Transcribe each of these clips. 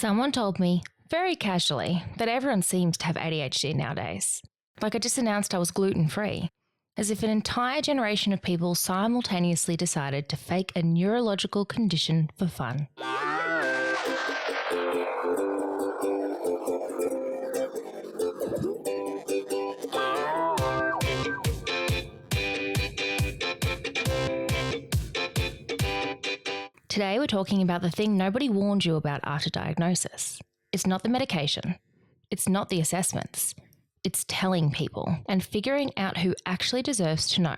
Someone told me, very casually, that everyone seems to have ADHD nowadays. Like I just announced I was gluten-free, as if an entire generation of people simultaneously decided to fake a neurological condition for fun. Today we're talking about the thing nobody warned you about after diagnosis. It's not the medication. It's not the assessments. It's telling people and figuring out who actually deserves to know.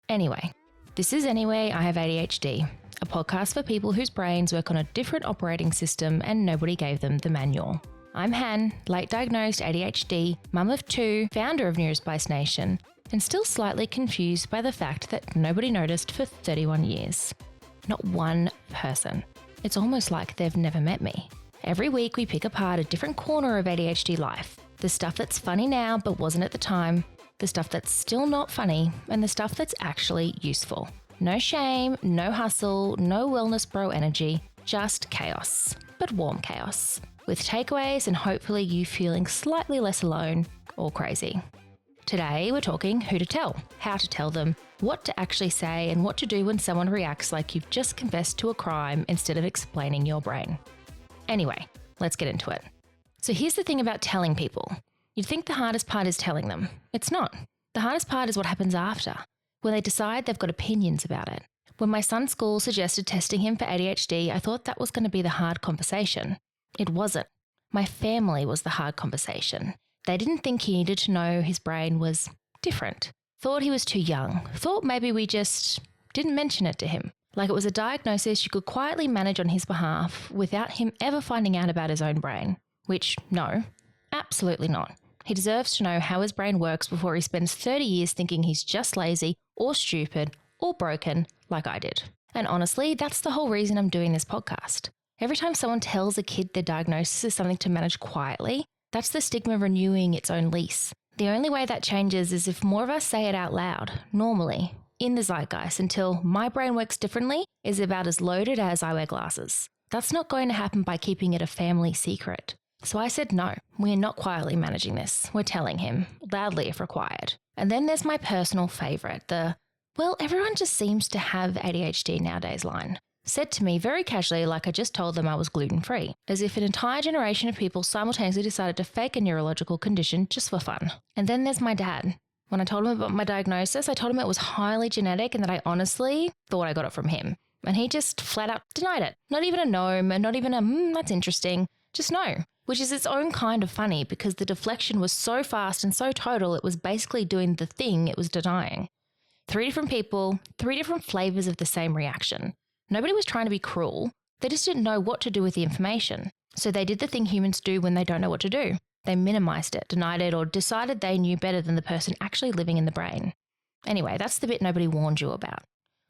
Anyway, this is Anyway, I Have ADHD, a podcast for people whose brains work on a different operating system and nobody gave them the manual. I'm Han, late diagnosed ADHD, mum of two, founder of Neurospice Nation, and still slightly confused by the fact that nobody noticed for 31 years. Not one person. It's almost like they've never met me. Every week we pick apart a different corner of ADHD life. The stuff that's funny now but wasn't at the time, the stuff that's still not funny, and the stuff that's actually useful. No shame, no hustle, no wellness bro energy, just chaos. But warm chaos. With takeaways and hopefully you feeling slightly less alone or crazy. Today, we're talking who to tell, how to tell them, what to actually say, and what to do when someone reacts like you've just confessed to a crime instead of explaining your brain. Anyway, let's get into it. So here's the thing about telling people. You'd think the hardest part is telling them. It's not. The hardest part is what happens after, when they decide they've got opinions about it. When my son's school suggested testing him for ADHD, I thought that was going to be the hard conversation. It wasn't. My family was the hard conversation. They didn't think he needed to know his brain was different. Thought he was too young. Thought maybe we just didn't mention it to him. Like it was a diagnosis you could quietly manage on his behalf without him ever finding out about his own brain. Which, no, absolutely not. He deserves to know how his brain works before he spends 30 years thinking he's just lazy or stupid or broken like I did. And honestly, that's the whole reason I'm doing this podcast. Every time someone tells a kid their diagnosis is something to manage quietly, that's the stigma renewing its own lease. The only way that changes is if more of us say it out loud, normally, in the zeitgeist, until my brain works differently is about as loaded as I wear glasses. That's not going to happen by keeping it a family secret. So I said no, we're not quietly managing this. We're telling him, loudly if required. And then there's my personal favourite, well, everyone just seems to have ADHD nowadays line. Said to me very casually like I just told them I was gluten-free, as if an entire generation of people simultaneously decided to fake a neurological condition just for fun. And then there's my dad. When I told him about my diagnosis, I told him it was highly genetic and that I honestly thought I got it from him. And he just flat out denied it. Not even a no, and not even a that's interesting, just no. Which is its own kind of funny because the deflection was so fast and so total it was basically doing the thing it was denying. 3 different people, 3 different flavours of the same reaction. Nobody was trying to be cruel. They just didn't know what to do with the information. So they did the thing humans do when they don't know what to do. They minimized it, denied it, or decided they knew better than the person actually living in the brain. Anyway, that's the bit nobody warned you about.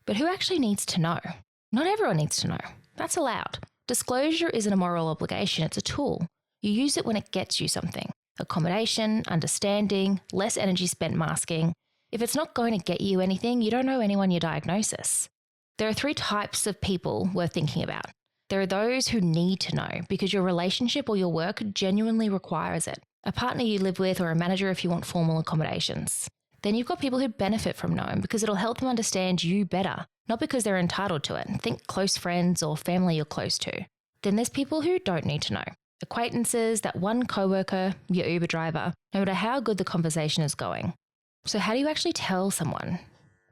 But who actually needs to know? Not everyone needs to know. That's allowed. Disclosure isn't a moral obligation, it's a tool. You use it when it gets you something. Accommodation, understanding, less energy spent masking. If it's not going to get you anything, you don't owe anyone your diagnosis. There are 3 types of people worth thinking about. There are those who need to know because your relationship or your work genuinely requires it. A partner you live with or a manager if you want formal accommodations. Then you've got people who benefit from knowing because it'll help them understand you better, not because they're entitled to it. Think close friends or family you're close to. Then there's people who don't need to know. Acquaintances, that one coworker, your Uber driver, no matter how good the conversation is going. So how do you actually tell someone?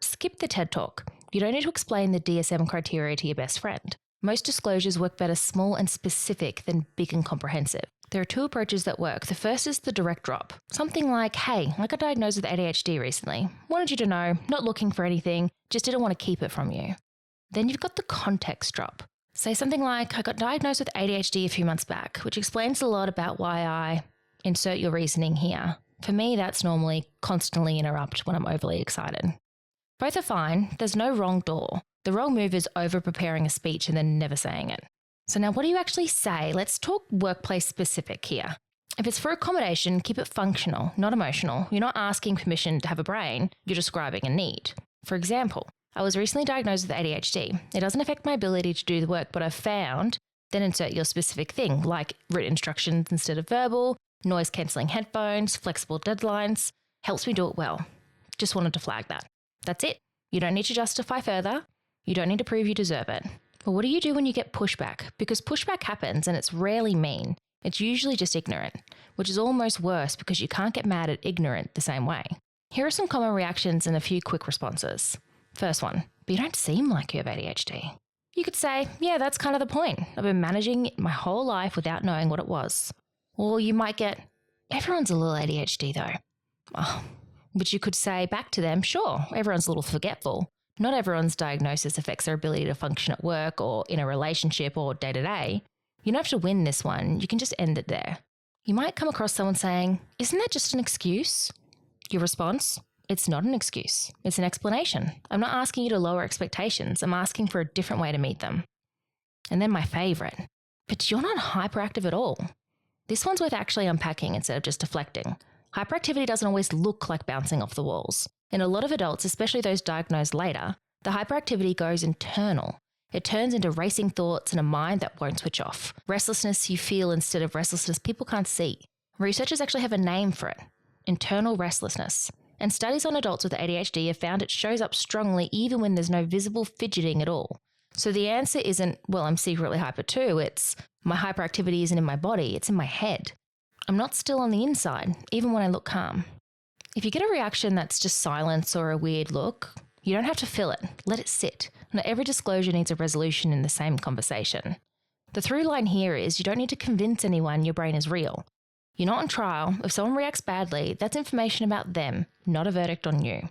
Skip the TED Talk. You don't need to explain the DSM criteria to your best friend. Most disclosures work better small and specific than big and comprehensive. There are 2 approaches that work. The first is the direct drop. Something like, hey, I got diagnosed with ADHD recently. Wanted you to know, not looking for anything, just didn't want to keep it from you. Then you've got the context drop. Say something like, I got diagnosed with ADHD a few months back, which explains a lot about why I insert your reasoning here. For me, that's normally constantly interrupt when I'm overly excited. Both are fine. There's no wrong door. The wrong move is over-preparing a speech and then never saying it. So now what do you actually say? Let's talk workplace specific here. If it's for accommodation, keep it functional, not emotional. You're not asking permission to have a brain. You're describing a need. For example, I was recently diagnosed with ADHD. It doesn't affect my ability to do the work, but I've found Then insert your specific thing, like written instructions instead of verbal, noise-cancelling headphones, flexible deadlines. Helps me do it well. Just wanted to flag that. That's it. You don't need to justify further. You don't need to prove you deserve it. But what do you do when you get pushback? Because pushback happens and it's rarely mean. It's usually just ignorant, which is almost worse because you can't get mad at ignorant the same way. Here are some common reactions and a few quick responses. First one, but you don't seem like you have ADHD. You could say, yeah, that's kind of the point. I've been managing it my whole life without knowing what it was. Or you might get, everyone's a little ADHD though. Oh, but you could say back to them, sure, everyone's a little forgetful. Not everyone's diagnosis affects their ability to function at work or in a relationship or day to day. You don't have to win this one, you can just end it there. You might come across someone saying, isn't that just an excuse? Your response, it's not an excuse, it's an explanation. I'm not asking you to lower expectations, I'm asking for a different way to meet them. And then my favourite, but you're not hyperactive at all. This one's worth actually unpacking instead of just deflecting. Hyperactivity doesn't always look like bouncing off the walls. In a lot of adults, especially those diagnosed later, the hyperactivity goes internal. It turns into racing thoughts and a mind that won't switch off. Restlessness you feel instead of restlessness people can't see. Researchers actually have a name for it, internal restlessness. And studies on adults with ADHD have found it shows up strongly even when there's no visible fidgeting at all. So the answer isn't, well, I'm secretly hyper too, it's my hyperactivity isn't in my body, it's in my head. I'm not still on the inside, even when I look calm. If you get a reaction that's just silence or a weird look, you don't have to fill it, let it sit. Not every disclosure needs a resolution in the same conversation. The through line here is you don't need to convince anyone your brain is real. You're not on trial. If someone reacts badly, that's information about them, not a verdict on you.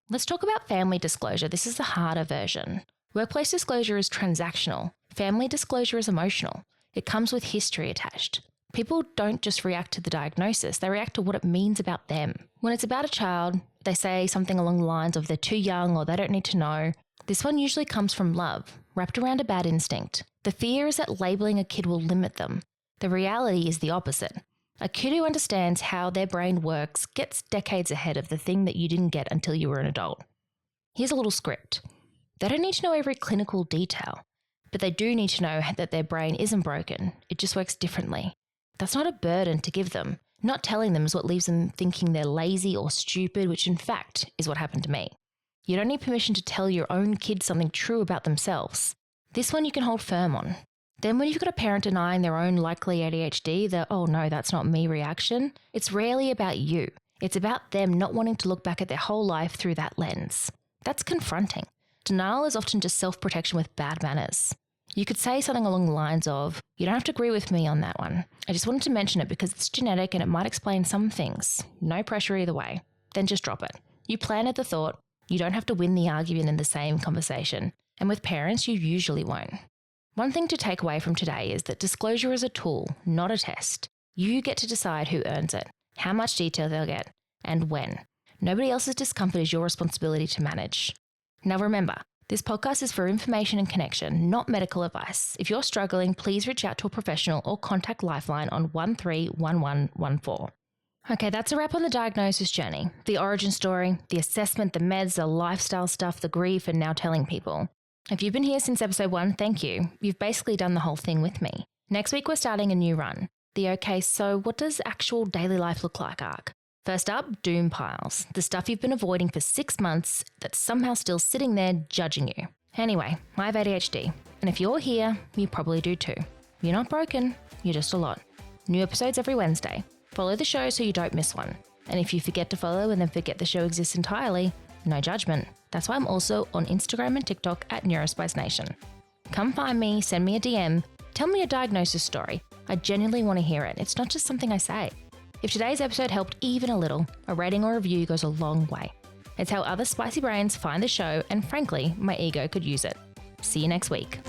Let's talk about family disclosure. This is the harder version. Workplace disclosure is transactional. Family disclosure is emotional. It comes with history attached. People don't just react to the diagnosis, they react to what it means about them. When it's about a child, they say something along the lines of they're too young or they don't need to know. This one usually comes from love, wrapped around a bad instinct. The fear is that labeling a kid will limit them. The reality is the opposite. A kid who understands how their brain works gets decades ahead of the thing that you didn't get until you were an adult. Here's a little script. They don't need to know every clinical detail, but they do need to know that their brain isn't broken. It just works differently. That's not a burden to give them. Not telling them is what leaves them thinking they're lazy or stupid, which in fact is what happened to me. You don't need permission to tell your own kid something true about themselves. This one you can hold firm on. Then when you've got a parent denying their own likely ADHD, the oh no, that's not me reaction, it's rarely about you. It's about them not wanting to look back at their whole life through that lens. That's confronting. Denial is often just self-protection with bad manners. You could say something along the lines of, you don't have to agree with me on that one. I just wanted to mention it because it's genetic and it might explain some things. No pressure either way. Then just drop it. You planted the thought. You don't have to win the argument in the same conversation. And with parents, you usually won't. One thing to take away from today is that disclosure is a tool, not a test. You get to decide who earns it, how much detail they'll get, and when. Nobody else's discomfort is your responsibility to manage. Now remember, this podcast is for information and connection, not medical advice. If you're struggling, please reach out to a professional or contact Lifeline on 131114. Okay, that's a wrap on the diagnosis journey, the origin story, the assessment, the meds, the lifestyle stuff, the grief, and now telling people. If you've been here since episode 1, thank you. You've basically done the whole thing with me. Next week, we're starting a new run. The okay, so what does actual daily life look like arc? First up, doom piles. The stuff you've been avoiding for 6 months that's somehow still sitting there judging you. Anyway, I have ADHD. And if you're here, you probably do too. You're not broken, you're just a lot. New episodes every Wednesday. Follow the show so you don't miss one. And if you forget to follow and then forget the show exists entirely, no judgment. That's why I'm also on Instagram and TikTok at NeurospiceNation. Come find me, send me a DM, tell me your diagnosis story. I genuinely want to hear it. It's not just something I say. If today's episode helped even a little, a rating or review goes a long way. It's how other spicy brains find the show, and frankly, my ego could use it. See you next week.